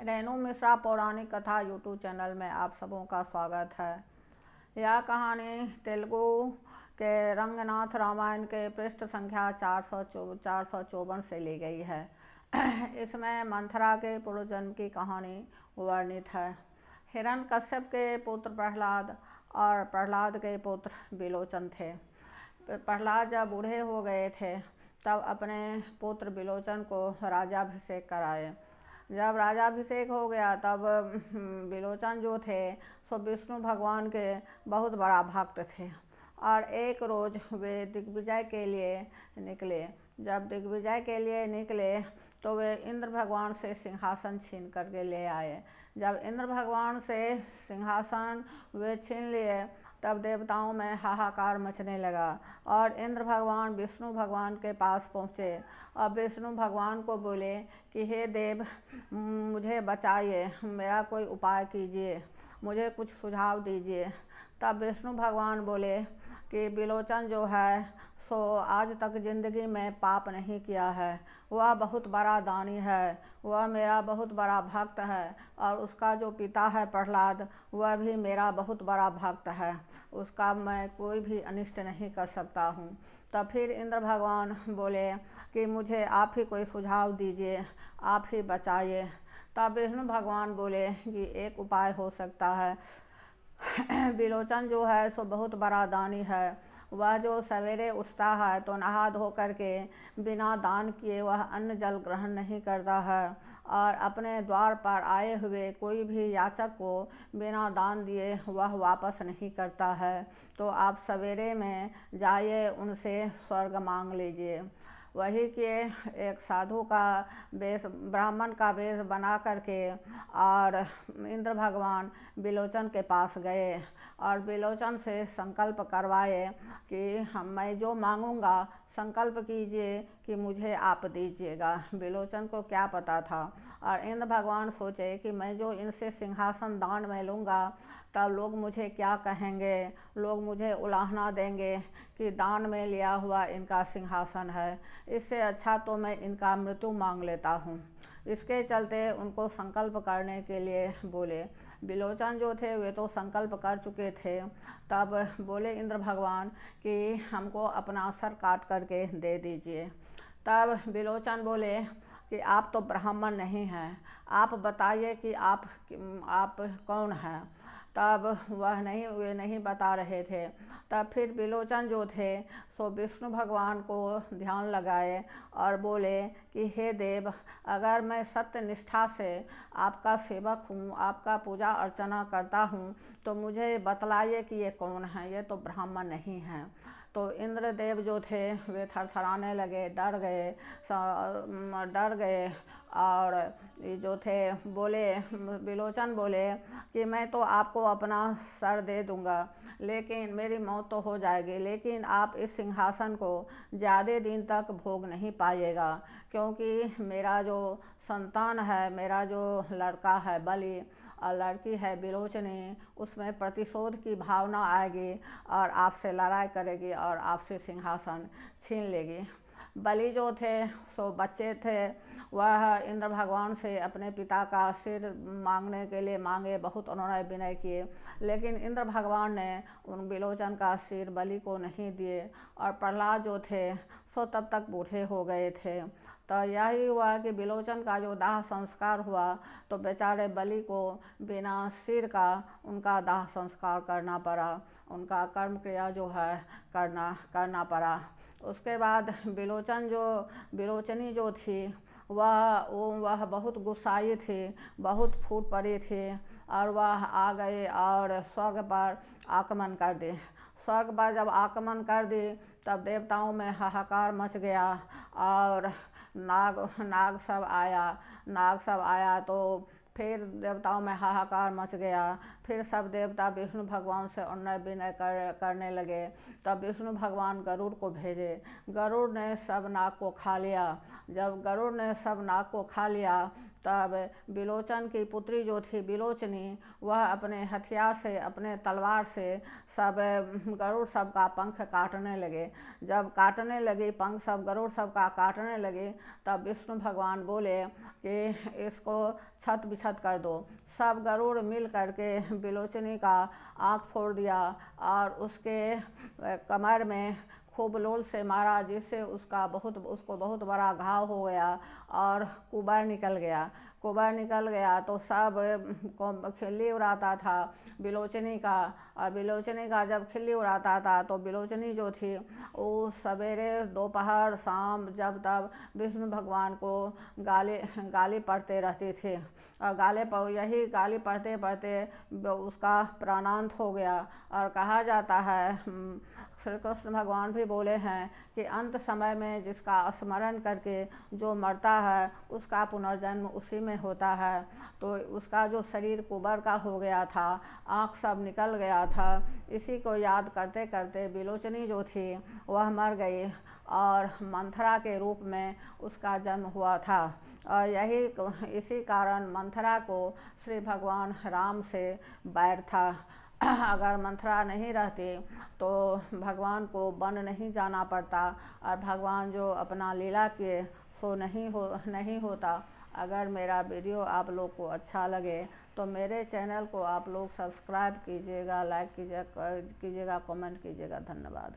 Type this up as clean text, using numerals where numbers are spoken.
रेणु मिश्रा पौराणिक कथा YouTube channel में आप सबों का स्वागत है। यह कहानी तेलुगु के रंगनाथ रामायण के पृष्ठ संख्या 454 से ली गई है। इसमें मंथरा के पूर्व जन्म की कहानी वर्णित है। हिरण्यकश्यप के पुत्र प्रहलाद और प्रहलाद के पुत्र विलोचन थे। प्रहलाद जब बूढ़े हो गए थे तब अपने पुत्र विलोचन को राजाभिषेक कराए। जब राजाभिषेक हो गया तब विलोचन जो थे सो विष्णु भगवान के बहुत बड़ा भक्त थे और एक रोज़ वे दिग्विजय के लिए निकले। जब दिग्विजय के लिए निकले तो वे इंद्र भगवान से सिंहासन छीन करके ले आए। जब इंद्र भगवान से सिंहासन वे छीन लिए तब देवताओं में हाहाकार मचने लगा और इंद्र भगवान विष्णु भगवान के पास पहुँचे और विष्णु भगवान को बोले कि हे देव, मुझे बचाइए, मेरा कोई उपाय कीजिए, मुझे कुछ सुझाव दीजिए। तब विष्णु भगवान बोले कि विलोचन जो है सो आज तक ज़िंदगी में पाप नहीं किया है, वह बहुत बड़ा दानी है, वह मेरा बहुत बड़ा भक्त है और उसका जो पिता है प्रहलाद वह भी मेरा बहुत बड़ा भक्त है, उसका मैं कोई भी अनिष्ट नहीं कर सकता हूँ। तब फिर इंद्र भगवान बोले कि मुझे आप ही कोई सुझाव दीजिए, आप ही बचाइए। तब विष्णु भगवान बोले कि एक उपाय हो सकता है। विलोचन जो है सो बहुत बड़ा दानी है, वह जो सवेरे उठता है तो नहा धो करके बिना दान किए वह अन्न जल ग्रहण नहीं करता है और अपने द्वार पर आए हुए कोई भी याचक को बिना दान दिए वह वापस नहीं करता है। तो आप सवेरे में जाइए, उनसे स्वर्ग मांग लीजिए। वही किए, एक साधु का वेश, ब्राह्मण का वेश बना करके और इंद्र भगवान विलोचन के पास गए और विलोचन से संकल्प करवाए कि मैं जो मांगूंगा संकल्प कीजिए कि मुझे आप दीजिएगा। विलोचन को क्या पता था और इंद्र भगवान सोचे कि मैं जो इनसे सिंहासन दान में लूँगा तब लोग मुझे क्या कहेंगे, लोग मुझे उलाहना देंगे कि दान में लिया हुआ इनका सिंहासन है, इससे अच्छा तो मैं इनका मृत्यु मांग लेता हूँ। इसके चलते उनको संकल्प करने के लिए बोले। विलोचन जो थे वे तो संकल्प कर चुके थे। तब बोले इंद्र भगवान कि हमको अपना सर काट करके दे दीजिए। तब विलोचन बोले कि आप तो ब्राह्मण नहीं हैं, आप बताइए कि आप कौन हैं। तब वे नहीं बता रहे थे। तब फिर विलोचन जो थे सो विष्णु भगवान को ध्यान लगाए और बोले कि हे देव, अगर मैं सत्य निष्ठा से आपका सेवक हूँ, आपका पूजा अर्चना करता हूँ तो मुझे बतलाइए कि ये कौन है, ये तो ब्राह्मण नहीं हैं। तो इंद्रदेव जो थे वे थरथराने लगे, डर गए और जो थे बोले, विलोचन बोले कि मैं तो आपको अपना सर दे दूंगा, लेकिन मेरी मौत तो हो जाएगी, लेकिन आप इस सिंहासन को ज़्यादा दिन तक भोग नहीं पाइएगा, क्योंकि मेरा जो संतान है, मेरा जो लड़का है बलि और लड़की है विलोचनी, उसमें प्रतिशोध की भावना आएगी और आपसे लड़ाई करेगी और आपसे सिंहासन छीन लेगी। बलि जो थे सो बच्चे थे, वह इंद्र भगवान से अपने पिता का सिर मांगने के लिए मांगे, बहुत उन्होंने विनय किए, लेकिन इंद्र भगवान ने उन विलोचन का सिर बलि को नहीं दिए और प्रहलाद जो थे सो तब तक बूढ़े हो गए थे। तो यही हुआ कि विलोचन का जो दाह संस्कार हुआ तो बेचारे बलि को बिना सिर का उनका दाह संस्कार करना पड़ा, उनका कर्म क्रिया जो है करना पड़ा। उसके बाद विलोचनी जो थी वह बहुत गुस्साई थी, बहुत फूट पड़ी थी और वह आ गई और स्वर्ग पर आक्रमण कर दी। स्वर्ग पर जब आक्रमण कर दी तब देवताओं में हाहाकार मच गया और नाग सब आया तो फिर देवताओं में हाहाकार मच गया। फिर सब देवता विष्णु भगवान से उन्नय विनय करने लगे। तब विष्णु भगवान गरुड़ को भेजे। गरुड़ ने सब नाग को खा लिया। जब गरुड़ ने सब नाग को खा लिया तब विलोचन की पुत्री जो थी विलोचनी, वह अपने हथियार से, अपने तलवार से सब गरुड़ सब का पंख काटने लगे। जब काटने लगी, पंख सब गरुड़ सब का काटने लगे, तब विष्णु भगवान बोले कि इसको छत छत कर दो। सब गरुड़ मिल करके बिलोचनी का आँख फोड़ दिया और उसके कमर में खूब लोल से मारा, जिससे उसको बहुत बड़ा घाव हो गया और कुबर निकल गया। कुबर निकल गया तो सब को खिल्ली उड़ाता था बिलोचनी का, और बिलोचनी का जब खिल्ली उड़ाता था तो बिलोचनी जो थी वो सवेरे दोपहर शाम जब तब विष्णु भगवान को गाली पढ़ते रहती थी, और यही गाली पढ़ते पढ़ते उसका प्राणांत हो गया। और कहा जाता है, श्री कृष्ण भगवान भी बोले हैं कि अंत समय में जिसका स्मरण करके जो मरता है उसका पुनर्जन्म उसी में होता है। तो उसका जो शरीर कुबर का हो गया था, आँख सब निकल गया था, इसी को याद करते करते बिलोचनी जो थी वह मर गई और मंथरा के रूप में उसका जन्म हुआ था। और इसी कारण मंथरा को श्री भगवान राम से बैर था। अगर मंथरा नहीं रहती तो भगवान को वन नहीं जाना पड़ता और भगवान जो अपना लीला किए सो नहीं होता। अगर मेरा वीडियो आप लोग को अच्छा लगे तो मेरे चैनल को आप लोग सब्सक्राइब कीजिएगा, लाइक कीजिएगा, कमेंट कीजिएगा। धन्यवाद।